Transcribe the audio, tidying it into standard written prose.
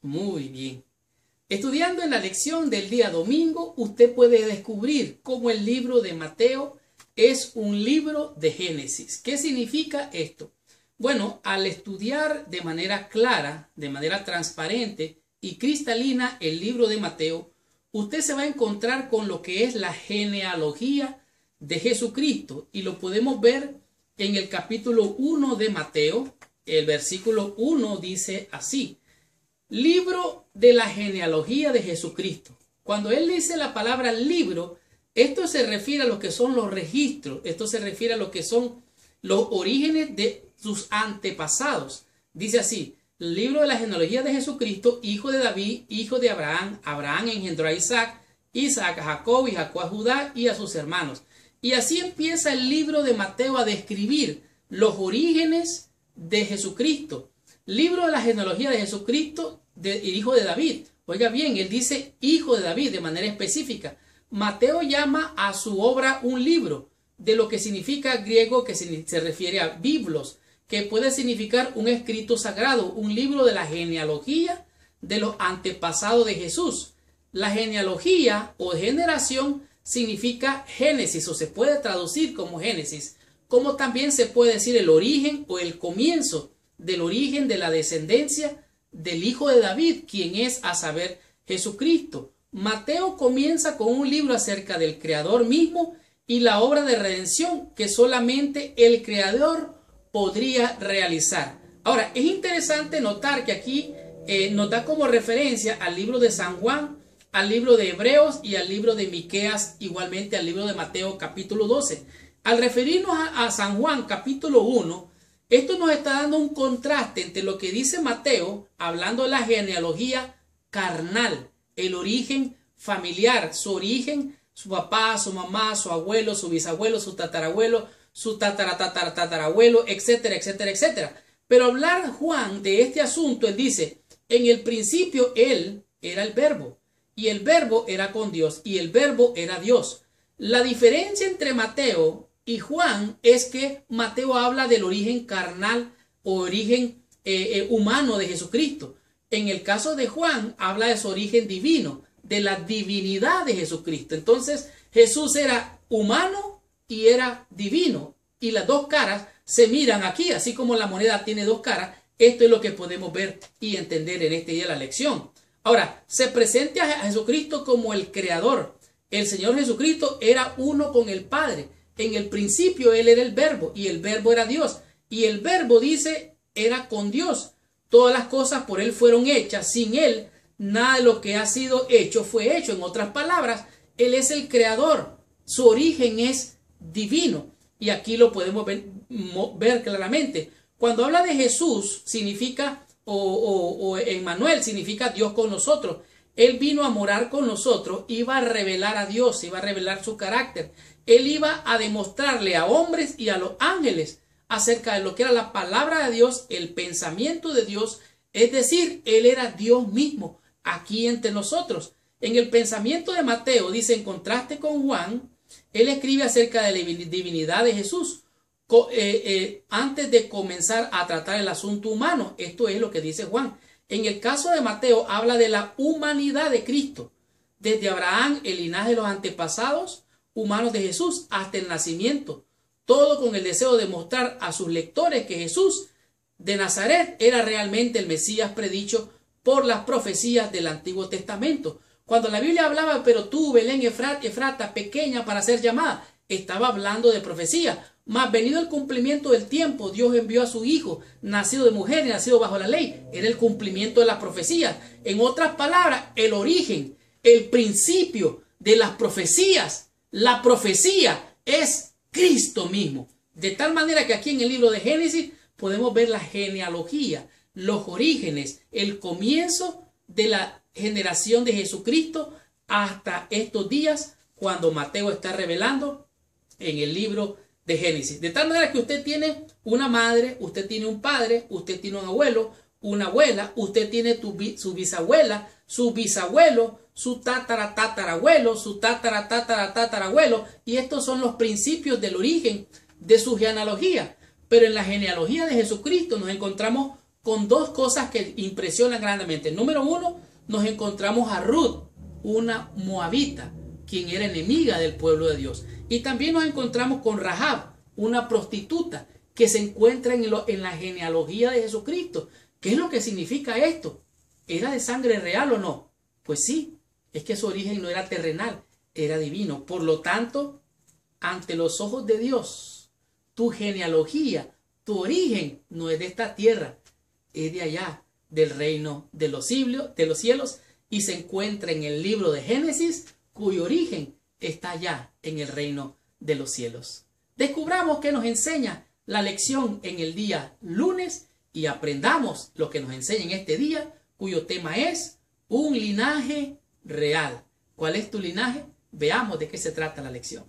Muy bien. Estudiando en la lección del día domingo, usted puede descubrir cómo el libro de Mateo es un libro de Génesis. ¿Qué significa esto? Bueno, al estudiar de manera clara, de manera transparente y cristalina el libro de Mateo, usted se va a encontrar con lo que es la genealogía de Jesucristo, y lo podemos ver en el capítulo 1 de Mateo. El versículo 1 dice así: libro de la genealogía de Jesucristo. Cuando él dice la palabra libro, esto se refiere a lo que son los registros, esto se refiere a lo que son los orígenes de sus antepasados. Dice así: libro de la genealogía de Jesucristo, hijo de David, hijo de Abraham. Abraham engendró a Isaac, Isaac a Jacob y Jacob a Judá y a sus hermanos. Y así empieza el libro de Mateo a describir los orígenes de Jesucristo. Libro de la genealogía de Jesucristo, hijo de David. Oiga bien, él dice hijo de David de manera específica. Mateo llama a su obra un libro, de lo que significa griego, que se refiere a biblos, que puede significar un escrito sagrado, un libro de la genealogía de los antepasados de Jesús. La genealogía o generación significa Génesis, o se puede traducir como Génesis, como también se puede decir el origen o el comienzo del origen de la descendencia del hijo de David, quien es, a saber, Jesucristo. Mateo comienza con un libro acerca del Creador mismo y la obra de redención que solamente el Creador podría realizar. Ahora, es interesante notar que aquí nos da como referencia al libro de San Juan, al libro de Hebreos y al libro de Miqueas, igualmente al libro de Mateo capítulo 12. Al referirnos a San Juan capítulo 1, esto nos está dando un contraste entre lo que dice Mateo, hablando de la genealogía carnal, el origen familiar, su origen, su papá, su mamá, su abuelo, su bisabuelo, su tatarabuelo, su tatarabuelo, etcétera, etcétera, etcétera. Pero hablar Juan de este asunto, él dice: en el principio él era el verbo, y el verbo era con Dios, y el verbo era Dios. La diferencia entre Mateo y Juan es que Mateo habla del origen carnal o origen humano de Jesucristo. En el caso de Juan habla de su origen divino, de la divinidad de Jesucristo. Entonces Jesús era humano y era divino, y las dos caras se miran aquí, así como la moneda tiene dos caras. Esto es lo que podemos ver y entender en este día de la lección. Ahora, se presenta a Jesucristo como el Creador. El Señor Jesucristo era uno con el Padre. En el principio Él era el verbo, y el verbo era Dios. Y el verbo, dice, era con Dios. Todas las cosas por Él fueron hechas. Sin Él, nada de lo que ha sido hecho fue hecho. En otras palabras, Él es el Creador. Su origen es divino. Y aquí lo podemos ver claramente. Cuando habla de Jesús, significa, o Emmanuel, significa Dios con nosotros. Él vino a morar con nosotros, iba a revelar a Dios, iba a revelar su carácter. Él iba a demostrarle a hombres y a los ángeles acerca de lo que era la palabra de Dios, el pensamiento de Dios. Es decir, Él era Dios mismo aquí entre nosotros. En el pensamiento de Mateo, dice, en contraste con Juan, él escribe acerca de la divinidad de Jesús antes de comenzar a tratar el asunto humano. Esto es lo que dice Juan. En el caso de Mateo habla de la humanidad de Cristo, desde Abraham, el linaje de los antepasados humanos de Jesús, hasta el nacimiento, todo con el deseo de mostrar a sus lectores que Jesús de Nazaret era realmente el Mesías predicho por las profecías del Antiguo Testamento. Cuando la Biblia hablaba: pero tú, Belén Efrata, pequeña para ser llamada, estaba hablando de profecía. Mas venido el cumplimiento del tiempo, Dios envió a su Hijo, nacido de mujer y nacido bajo la ley. Era el cumplimiento de las profecías. En otras palabras, el origen, el principio de las profecías, la profecía es Cristo mismo. De tal manera que aquí en el libro de Génesis podemos ver la genealogía, los orígenes, el comienzo de la generación de Jesucristo hasta estos días, cuando Mateo está revelando en el libro de Génesis. De tal manera que usted tiene una madre, usted tiene un padre, usted tiene un abuelo, una abuela, usted tiene su bisabuela, su bisabuelo, su tatarabuelo, su tatarabuelo, y estos son los principios del origen de su genealogía. Pero en la genealogía de Jesucristo nos encontramos con dos cosas que impresionan grandemente. Número uno, nos encontramos a Ruth, una moabita, quien era enemiga del pueblo de Dios. Y también nos encontramos con Rahab, una prostituta, que se encuentra en la genealogía de Jesucristo. ¿Qué es lo que significa esto? ¿Era de sangre real o no? Pues sí, es que su origen no era terrenal, era divino. Por lo tanto, ante los ojos de Dios, tu genealogía, tu origen no es de esta tierra, es de allá, del reino de los cielos, y se encuentra en el libro de Génesis, cuyo origen está allá en el reino de los cielos. Descubramos qué nos enseña la lección en el día lunes y aprendamos lo que nos enseña en este día, cuyo tema es un linaje real. ¿Cuál es tu linaje? Veamos de qué se trata la lección.